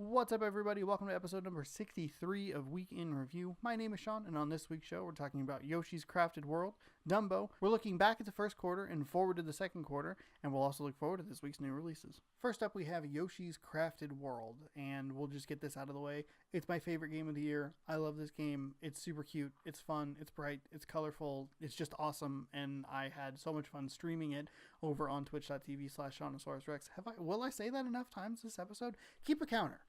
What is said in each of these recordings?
What's up, everybody? Welcome to episode number 63 of Week in Review. My name is Sean, and on this week's show, we're talking about Yoshi's Crafted World, Dumbo. We're looking back at the first quarter and forward to the second quarter, and we'll also look forward to this week's new releases. First up, we have Yoshi's Crafted World, and we'll just get this out of the way. It's my favorite game of the year. I love this game. It's super cute. It's fun. It's bright. It's colorful. It's just awesome, and I had so much fun streaming it over on twitch.tv/SeanOsaurusRex. Will I say that enough times this episode? Keep a counter.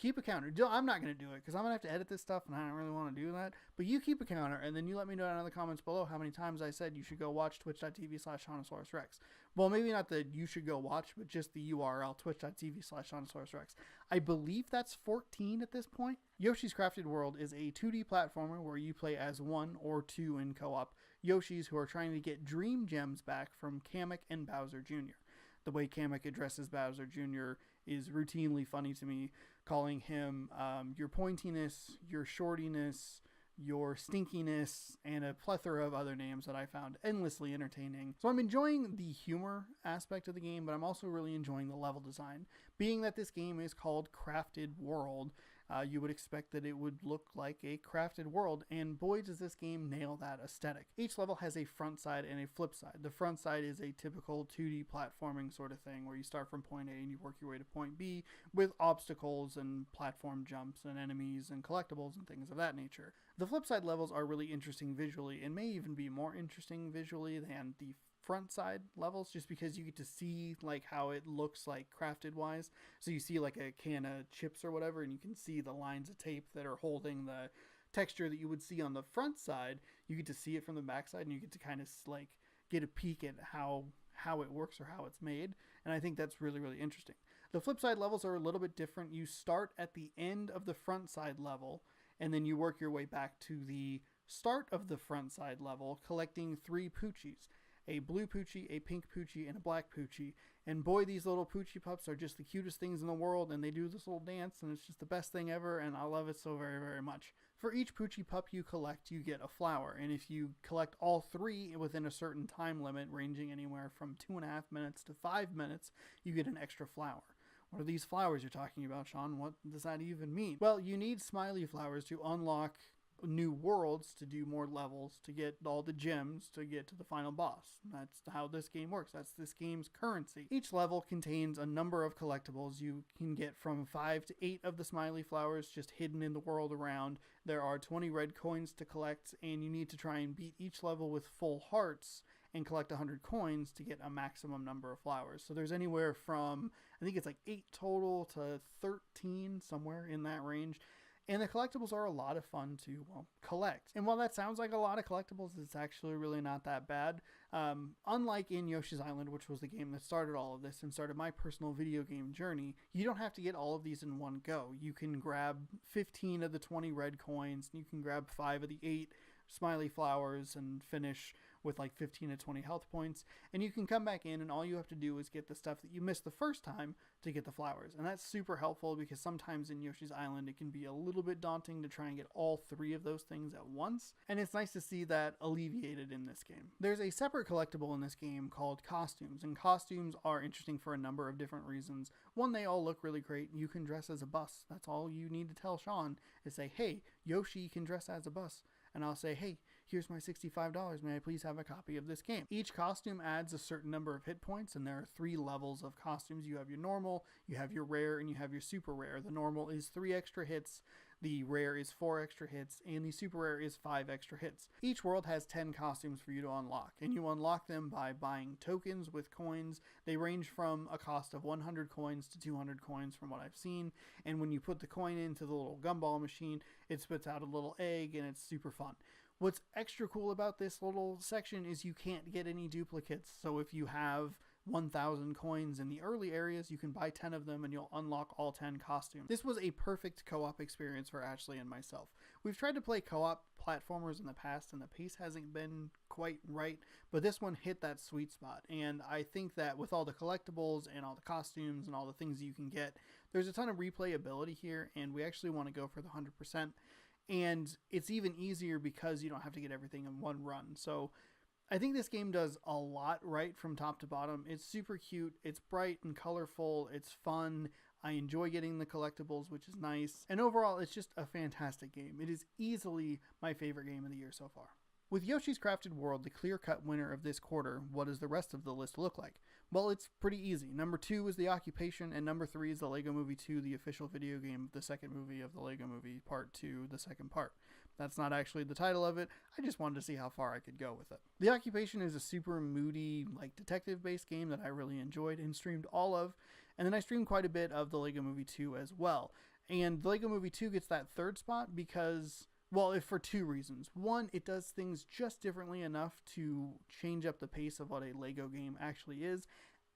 Keep a counter. I'm not going to do it because I'm going to have to edit this stuff and I don't really want to do that. But you keep a counter and then you let me know down in the comments below how many times I said you should go watch twitch.tv/SeanOsaurusRex. Well, maybe not the you should go watch, but just the URL, twitch.tv/SeanOsaurusRex. I believe that's 14 at this point. Yoshi's Crafted World is a 2D platformer where you play as one or two in co-op Yoshis who are trying to get dream gems back from Kamek and Bowser Jr. The way Kamek addresses Bowser Jr. is routinely funny to me, calling him your pointiness, your shortiness, your stinkiness, and a plethora of other names that I found endlessly entertaining. So I'm enjoying the humor aspect of the game, but I'm also really enjoying the level design. Being that this game is called Crafted World, you would expect that it would look like a crafted world, and boy does this game nail that aesthetic. Each level has a front side and a flip side. The front side is a typical 2D platforming sort of thing where you start from point A and you work your way to point B with obstacles and platform jumps and enemies and collectibles and things of that nature. The flip side levels are really interesting visually and may even be more interesting visually than the front side levels, just because you get to see like how it looks like crafted wise. So you see like a can of chips or whatever, and you can see the lines of tape that are holding the texture that you would see on the front side. You get to see it from the back side, and you get to kind of like get a peek at how it works or how it's made. And I think that's really, really interesting. The flip side levels are a little bit different. You start at the end of the front side level, and then you work your way back to the start of the front side level, collecting 3 Poochies. A blue Poochie, a pink Poochie, and a black Poochie. And boy, these little Poochie pups are just the cutest things in the world, and they do this little dance, and it's just the best thing ever, and I love it so very, very much. For each Poochie pup you collect, you get a flower, and if you collect all 3 within a certain time limit, ranging anywhere from 2.5 minutes to 5 minutes, you get an extra flower. What are these flowers you're talking about, Sean? What does that even mean? Well, you need smiley flowers to unlock new worlds, to do more levels, to get all the gems, to get to the final boss. That's how this game works. That's this game's currency. Each level contains a number of collectibles. You can get from 5 to 8 of the smiley flowers just hidden in the world around. There are 20 red coins to collect, and you need to try and beat each level with full hearts and collect 100 coins to get a maximum number of flowers. So there's anywhere from, I think it's like 8 total to 13, somewhere in that range. And the collectibles are a lot of fun to, collect. And while that sounds like a lot of collectibles, it's actually really not that bad. Unlike in Yoshi's Island, which was the game that started all of this and started my personal video game journey, you don't have to get all of these in one go. You can grab 15 of the 20 red coins, and you can grab 5 of the 8 smiley flowers and finish with like 15 to 20 health points, and you can come back in and all you have to do is get the stuff that you missed the first time to get the flowers. And that's super helpful because sometimes in Yoshi's Island it can be a little bit daunting to try and get all 3 of those things at once, and it's nice to see that alleviated in this game. There's a separate collectible in this game called costumes, and costumes are interesting for a number of different reasons. One, they all look really great. You can dress as a bus. That's all you need to tell Sean is say, hey, Yoshi can dress as a bus. And I'll say, hey, here's my $65. May I please have a copy of this game? Each costume adds a certain number of hit points, and there are 3 levels of costumes. You have your normal, you have your rare, and you have your super rare. The normal is 3 extra hits, the rare is 4 extra hits, and the super rare is 5 extra hits. Each world has 10 costumes for you to unlock, and you unlock them by buying tokens with coins. They range from a cost of 100 coins to 200 coins from what I've seen, and when you put the coin into the little gumball machine, it spits out a little egg, and it's super fun. What's extra cool about this little section is you can't get any duplicates. So if you have 1,000 coins in the early areas, you can buy 10 of them and you'll unlock all 10 costumes. This was a perfect co-op experience for Ashley and myself. We've tried to play co-op platformers in the past and the pace hasn't been quite right, but this one hit that sweet spot. And I think that with all the collectibles and all the costumes and all the things you can get, there's a ton of replayability here, and we actually want to go for the 100%. And it's even easier because you don't have to get everything in one run. So I think this game does a lot right from top to bottom. It's super cute. It's bright and colorful. It's fun. I enjoy getting the collectibles, which is nice. And overall, it's just a fantastic game. It is easily my favorite game of the year so far. With Yoshi's Crafted World the clear-cut winner of this quarter, what does the rest of the list look like? Well, it's pretty easy. Number 2 is The Occupation, and number 3 is the Lego Movie 2, the official video game, the second movie of the Lego Movie Part 2, the second part. That's not actually the title of it. I just wanted to see how far I could go with it. The Occupation is a super moody, detective-based game that I really enjoyed and streamed all of, and then I streamed quite a bit of the Lego Movie 2 as well. And the Lego Movie 2 gets that third spot because, well, for 2 reasons. One, it does things just differently enough to change up the pace of what a Lego game actually is.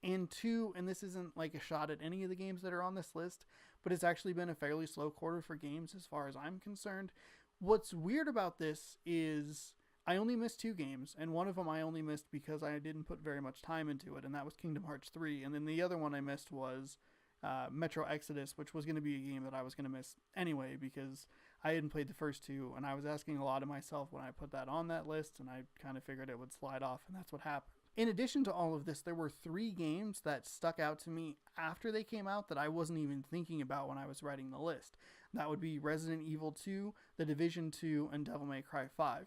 And 2, and this isn't like a shot at any of the games that are on this list, but it's actually been a fairly slow quarter for games as far as I'm concerned. What's weird about this is I only missed 2 games, and one of them I only missed because I didn't put very much time into it, and that was Kingdom Hearts 3. And then the other one I missed was Metro Exodus, which was going to be a game that I was going to miss anyway because I hadn't played the first 2, and I was asking a lot of myself when I put that on that list, and I kind of figured it would slide off, and that's what happened. In addition to all of this, there were 3 games that stuck out to me after they came out that I wasn't even thinking about when I was writing the list. That would be Resident Evil 2, The Division 2, and Devil May Cry 5.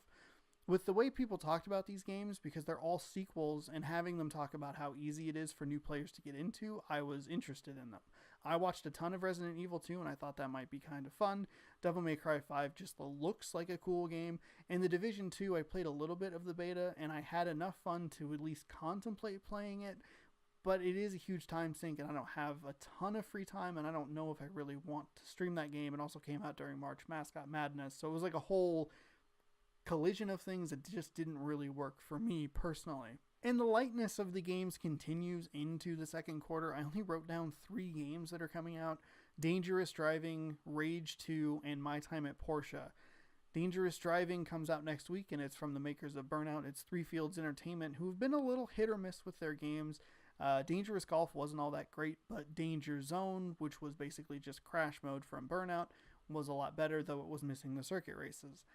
With the way people talked about these games, because they're all sequels, and having them talk about how easy it is for new players to get into, I was interested in them. I watched a ton of Resident Evil 2, and I thought that might be kind of fun. Devil May Cry 5 just looks like a cool game. And The Division 2, I played a little bit of the beta, and I had enough fun to at least contemplate playing it. But it is a huge time sink, and I don't have a ton of free time, and I don't know if I really want to stream that game. It also came out during March Mascot Madness, so it was like a whole collision of things that just didn't really work for me personally. And the lightness of the games continues into the second quarter. I only wrote down 3 games that are coming out: Dangerous Driving, Rage 2, and My Time at Porsche. Dangerous Driving comes out next week, and it's from the makers of Burnout. It's Three Fields Entertainment, who've been a little hit or miss with their games. Dangerous Golf wasn't all that great, but Danger Zone, which was basically just crash mode from Burnout, was a lot better, though it was missing the circuit races.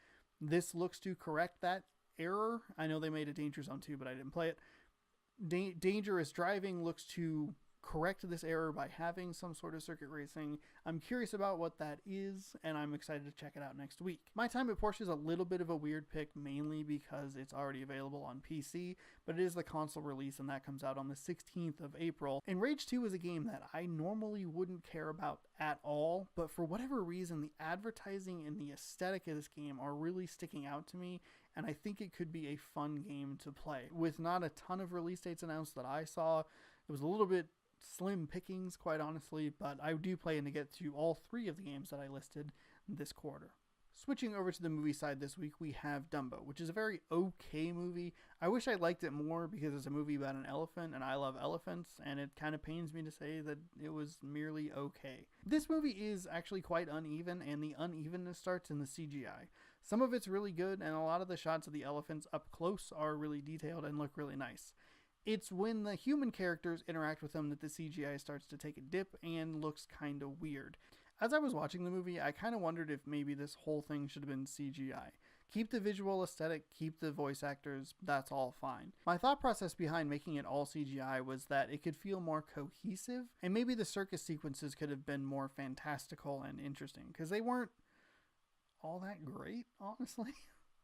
This looks to correct that error. I know they made a Danger Zone 2, but I didn't play it. Dangerous Driving looks to correct this error by having some sort of circuit racing. I'm curious about what that is, and I'm excited to check it out next week. My Time at Porsche is a little bit of a weird pick, mainly because it's already available on PC, but it is the console release, and that comes out on the 16th of April. And Rage 2 is a game that I normally wouldn't care about at all, but for whatever reason, the advertising and the aesthetic of this game are really sticking out to me, and I think it could be a fun game to play. With not a ton of release dates announced that I saw, it was a little bit slim pickings, quite honestly, but I do plan to get to all 3 of the games that I listed this quarter. Switching over to the movie side this week, we have Dumbo, which is a very okay movie. I wish I liked it more because it's a movie about an elephant, and I love elephants, and it kind of pains me to say that it was merely okay. This movie is actually quite uneven, and the unevenness starts in the CGI. Some of it's really good, and a lot of the shots of the elephants up close are really detailed and look really nice. It's when the human characters interact with them that the CGI starts to take a dip and looks kind of weird. As I was watching the movie, I kind of wondered if maybe this whole thing should have been CGI. Keep the visual aesthetic, keep the voice actors, that's all fine. My thought process behind making it all CGI was that it could feel more cohesive, and maybe the circus sequences could have been more fantastical and interesting, because they weren't all that great, honestly.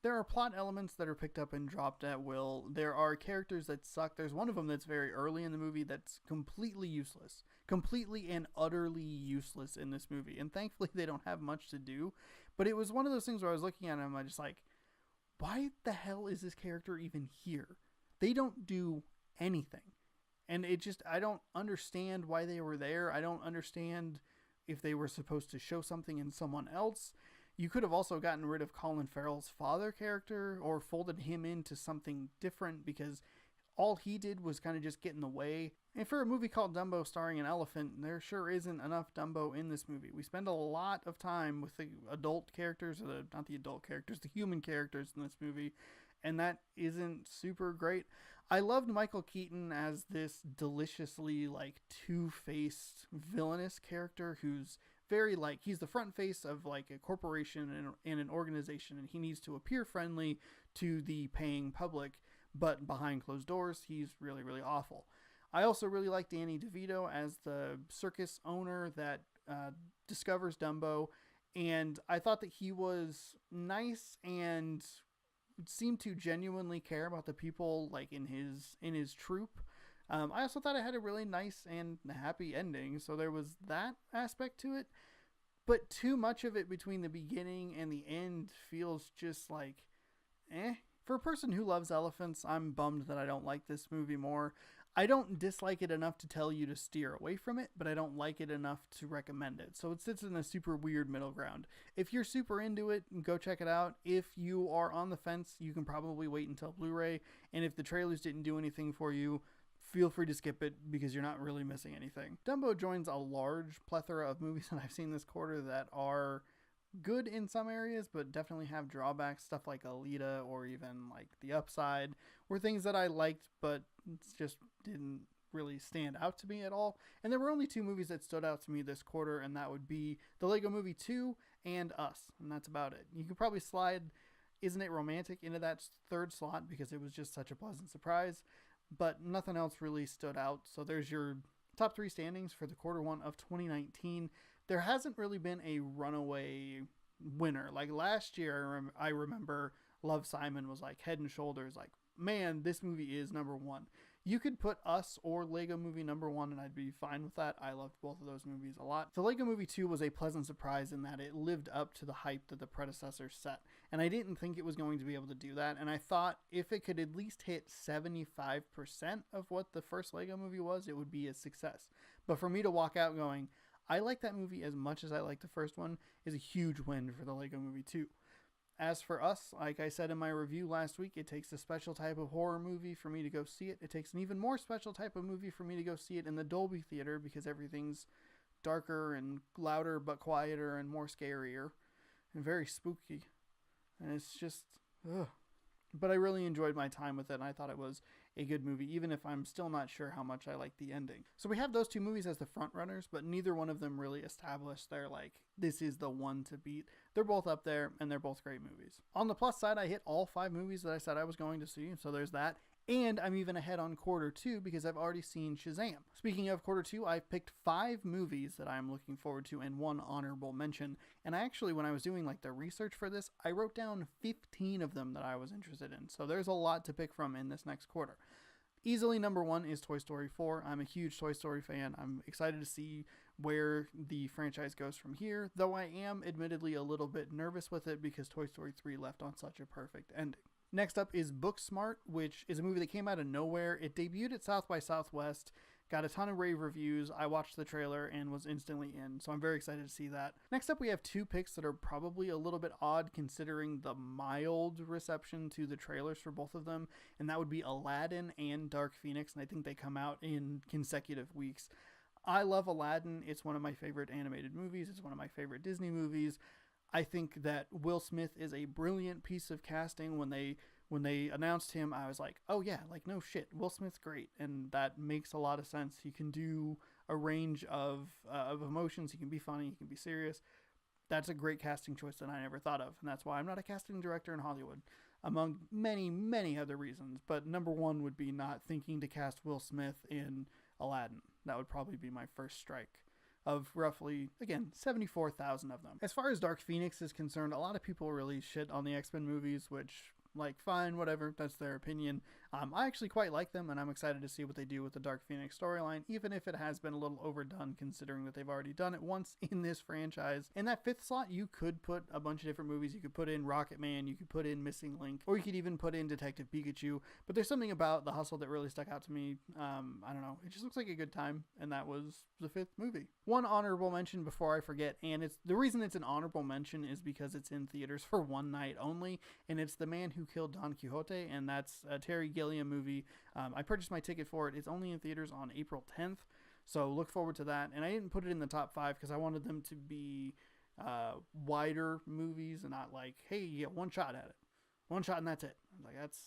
There are plot elements that are picked up and dropped at will. There are characters that suck. There's one of them that's very early in the movie that's completely useless. Completely and utterly useless in this movie. And thankfully they don't have much to do. But it was one of those things where I was looking at him and I'm just like, why the hell is this character even here? They don't do anything. And it just, I don't understand why they were there. I don't understand if they were supposed to show something in someone else. You could have also gotten rid of Colin Farrell's father character or folded him into something different because all he did was kind of just get in the way. And for a movie called Dumbo starring an elephant, there sure isn't enough Dumbo in this movie. We spend a lot of time with the adult characters, or not the adult characters, the human characters in this movie, and that isn't super great. I loved Michael Keaton as this deliciously two-faced villainous character who's very he's the front face of a corporation and an organization, and he needs to appear friendly to the paying public, but behind closed doors he's really, really awful. I also really like Danny DeVito as the circus owner that discovers Dumbo, and I thought that he was nice and seemed to genuinely care about the people like in his troupe. I also thought it had a really nice and happy ending, so there was that aspect to it. But too much of it between the beginning and the end feels just like, eh. For a person who loves elephants, I'm bummed that I don't like this movie more. I don't dislike it enough to tell you to steer away from it, but I don't like it enough to recommend it. So it sits in a super weird middle ground. If you're super into it, go check it out. If you are on the fence, you can probably wait until Blu-ray. And if the trailers didn't do anything for you, feel free to skip it because you're not really missing anything. Dumbo joins a large plethora of movies that I've seen this quarter that are good in some areas, but definitely have drawbacks. Stuff like Alita or even like The Upside were things that I liked, but just didn't really stand out to me at all. And there were only 2 movies that stood out to me this quarter, and that would be The Lego Movie 2 and Us, and that's about it. You could probably slide Isn't It Romantic into that third slot because it was just such a pleasant surprise, but nothing else really stood out. So there's your top 3 standings for the quarter 1 of 2019. There hasn't really been a runaway winner. Like last year, I remember Love, Simon was like head and shoulders, like, man, this movie is number 1. You could put Us or Lego Movie number 1 and I'd be fine with that. I loved both of those movies a lot. The Lego Movie 2 was a pleasant surprise in that it lived up to the hype that the predecessor set. And I didn't think it was going to be able to do that. And I thought if it could at least hit 75% of what the first Lego Movie was, it would be a success. But for me to walk out going, I like that movie as much as I like the first one, is a huge win for the Lego Movie 2. As for Us, like I said in my review last week, it takes a special type of horror movie for me to go see it. It takes an even more special type of movie for me to go see it in the Dolby Theater because everything's darker and louder but quieter and more scarier and very spooky. And it's just, ugh. But I really enjoyed my time with it, and I thought it was a good movie, even if I'm still not sure how much I like the ending. So we have those 2 movies as the front runners, but neither one of them really established their, like, this is the one to beat. They're both up there, and they're both great movies. On the plus side, I hit all 5 movies that I said I was going to see, so there's that. And I'm even ahead on quarter 2 because I've already seen Shazam. Speaking of quarter 2, I've picked 5 movies that I'm looking forward to and 1 honorable mention. And I actually, when I was doing like the research for this, I wrote down 15 of them that I was interested in. So there's a lot to pick from in this next quarter. Easily number 1 is Toy Story 4. I'm a huge Toy Story fan. I'm excited to see where the franchise goes from here, though I am admittedly a little bit nervous with it because Toy Story 3 left on such a perfect ending. Next up is Booksmart, which is a movie that came out of nowhere. It debuted at South by Southwest, got a ton of rave reviews. I watched the trailer and was instantly in, so I'm very excited to see that. Next up, we have 2 picks that are probably a little bit odd considering the mild reception to the trailers for both of them, and that would be Aladdin and Dark Phoenix, and I think they come out in consecutive weeks. I love Aladdin. It's one of my favorite animated movies. It's one of my favorite Disney movies. I think that Will Smith is a brilliant piece of casting. When they announced him, I was like, oh yeah, like no shit, Will Smith's great, and that makes a lot of sense. He can do a range of emotions. He can be funny, he can be serious. That's a great casting choice that I never thought of, and that's why I'm not a casting director in Hollywood, among many, many other reasons. But number 1 would be not thinking to cast Will Smith in Aladdin. That would probably be my first strike of roughly, again, 74,000 of them. As far as Dark Phoenix is concerned, a lot of people really shit on the X-Men movies, which, like, fine, whatever, that's their opinion. I actually quite like them, and I'm excited to see what they do with the Dark Phoenix storyline, even if it has been a little overdone considering that they've already done it once in this franchise. In that 5th slot, you could put a bunch of different movies. You could put in Rocket Man, you could put in Missing Link, or you could even put in Detective Pikachu, but there's something about The Hustle that really stuck out to me. I don't know, it just looks like a good time, and that was the 5th movie. One honorable mention before I forget, and it's the reason it's an honorable mention is because it's in theaters for one night only, and it's The Man Who Killed Don Quixote, and that's a Terry Gilliam movie. I purchased my ticket for it. It's only in theaters on April 10th, so look forward to that. And I didn't put it in the top 5 because I wanted them to be wider movies and not like, hey, you get one shot at it. One shot and that's it. Like, that's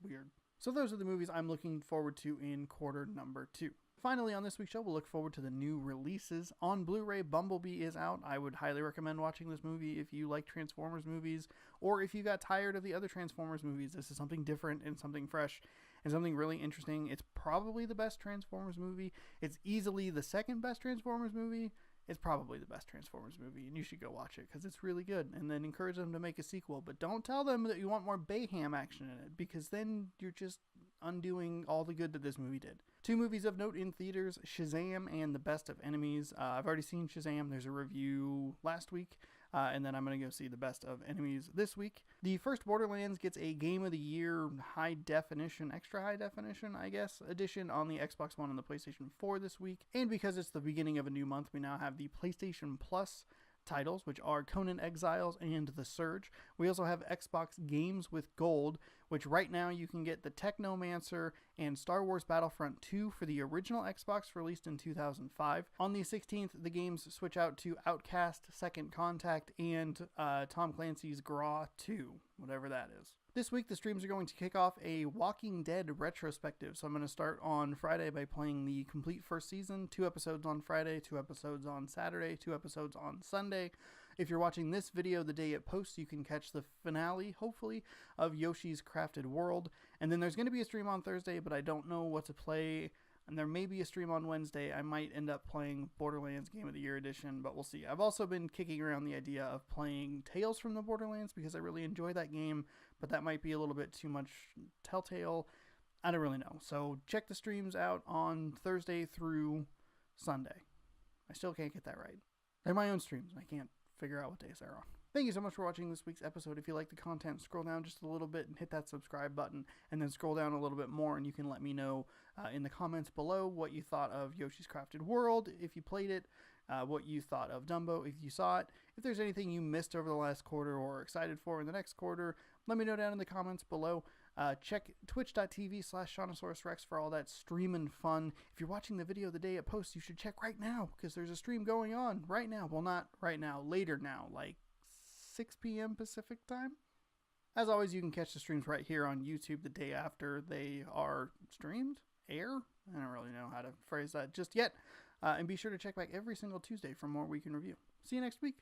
weird. So those are the movies I'm looking forward to in quarter number 2. Finally, on this week's show, we'll look forward to the new releases. On Blu-ray, Bumblebee is out. I would highly recommend watching this movie if you like Transformers movies, or if you got tired of the other Transformers movies. This is something different and something fresh. and something really interesting. It's probably the best Transformers movie. It's easily the second best Transformers movie. It's probably the best Transformers movie, and you should go watch it because it's really good. And then encourage them to make a sequel, but don't tell them that you want more Bayham action in it, because then you're just undoing all the good that this movie did. 2 movies of note in theaters: Shazam and The Best of Enemies. I've already seen Shazam. There's a review last week. And then I'm going to go see The Best of Enemies this week. The first Borderlands gets a Game of the Year high definition, extra high definition, I guess, edition on the Xbox One and the PlayStation 4 this week. And because it's the beginning of a new month, we now have the PlayStation Plus titles, which are Conan Exiles and The Surge. We also have Xbox Games with Gold, which right now you can get the Technomancer and Star Wars Battlefront 2 for the original Xbox, released in 2005. On the 16th, the games switch out to Outcast, Second Contact, and Tom Clancy's Graw 2, whatever that is. This week, the streams are going to kick off a Walking Dead retrospective. So I'm going to start on Friday by playing the complete first season, 2 episodes on Friday, 2 episodes on Saturday, 2 episodes on Sunday. If you're watching this video the day it posts, you can catch the finale, hopefully, of Yoshi's Crafted World. And then there's going to be a stream on Thursday, but I don't know what to play. And there may be a stream on Wednesday. I might end up playing Borderlands Game of the Year Edition, but we'll see. I've also been kicking around the idea of playing Tales from the Borderlands because I really enjoy that game, but that might be a little bit too much Telltale. I don't really know. So check the streams out on Thursday through Sunday. I still can't get that right. They're my own streams, and I can't figure out what days they're on. Thank you so much for watching this week's episode. If you like the content, scroll down just a little bit and hit that subscribe button, and then scroll down a little bit more, and you can let me know in the comments below what you thought of Yoshi's Crafted World, if you played it, what you thought of Dumbo, if you saw it. If there's anything you missed over the last quarter or are excited for in the next quarter, let me know down in the comments below. Check twitch.tv/ShaunosaurusRex for all that streaming fun. If you're watching the video the day it posts, you should check right now, because there's a stream going on right now. Well, not right now, later now, like 6 p.m. Pacific time. As always, you can catch the streams right here on YouTube the day after they are streamed. I don't really know how to phrase that just yet. And be sure to check back every single Tuesday for more Week in Review. See you next week.